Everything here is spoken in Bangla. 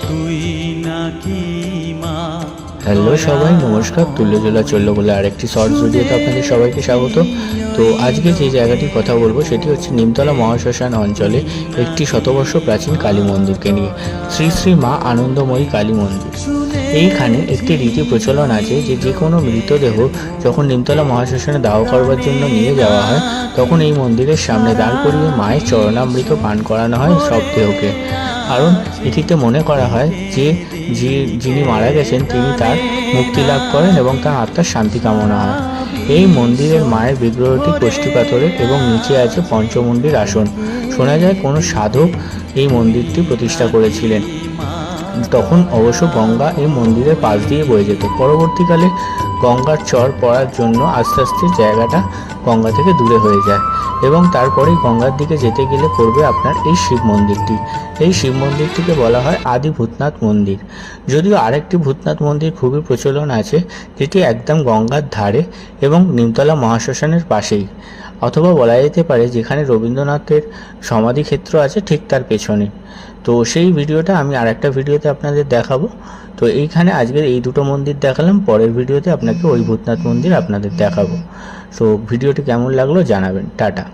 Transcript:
তুই নাকি মা। হ্যালো সবাই, নমস্কার। তুল্যজলা চললো বলে আরেকটি শর্ট ভিডিওতে আপনাদের সবাইকে স্বাগত। তো আজকে যে জায়গাটির কথা বলবো সেটি হচ্ছে নিমতলা মহাশ্মশান অঞ্চলে একটি শতবর্ষ প্রাচীন কালী মন্দিরকে নিয়ে, শ্রী শ্রী মা আনন্দময়ী কালী মন্দির। এইখানে একটি রীতি প্রচলন আছে যে কোনো মৃতদেহ যখন নিমতলা মহাশ্মশানে দাহ করবার জন্য নিয়ে যাওয়া হয়, তখন এই মন্দিরের সামনে দাঁড় করিয়ে মায়ের চরণামৃত পান করানো হয় সব দেহকে। কারণ এটিতে মনে করা হয় যে যিনি মারা গেছেন তিনি তার মুক্তি লাভ করেন এবং তার আত্মার শান্তি কামনা হয়। এই মন্দিরের মায়ের বিগ্রহটি কষ্টি পাথরের এবং নিচে আছে পঞ্চমুণ্ডির আসন। শোনা যায় কোনো সাধক এই মন্দিরটি প্রতিষ্ঠা করেছিলেন। তখন অবশ্য গঙ্গা এই মন্দিরের পাশ দিয়ে বয়ে যেত। পরবর্তীকালে গঙ্গার চর পড়ার জন্য আস্তে আস্তে জায়গাটা গঙ্গা থেকে দূরে হয়ে যায় এবং তারপরেই গঙ্গার দিকে যেতে গেলে পড়বে আপনার এই শিব মন্দিরটি। এই শিব মন্দিরটিকে বলা হয় আদি ভূতনাথ মন্দির। যদিও আরেকটি ভূতনাথ মন্দির খুবই প্রচলন আছে, যেটি একদম গঙ্গার ধারে এবং নিমতলা মহাশ্মশানের পাশেই, অথবা বলা যেতে পারে যেখানে রবীন্দ্রনাথের সমাধিক্ষেত্র আছে ঠিক তার পেছনে। তো সেই ভিডিওটা আমি আরেকটা ভিডিওতে আপনাদের দেখাবো। তো এইখানে আজকের এই দুটো মন্দির দেখালাম, পরের ভিডিওতে আপনাকে ওই ভূতনাথ মন্দির আপনাদের দেখাবো। তো ভিডিওটি কেমন লাগলো জানাবেন। টাটা।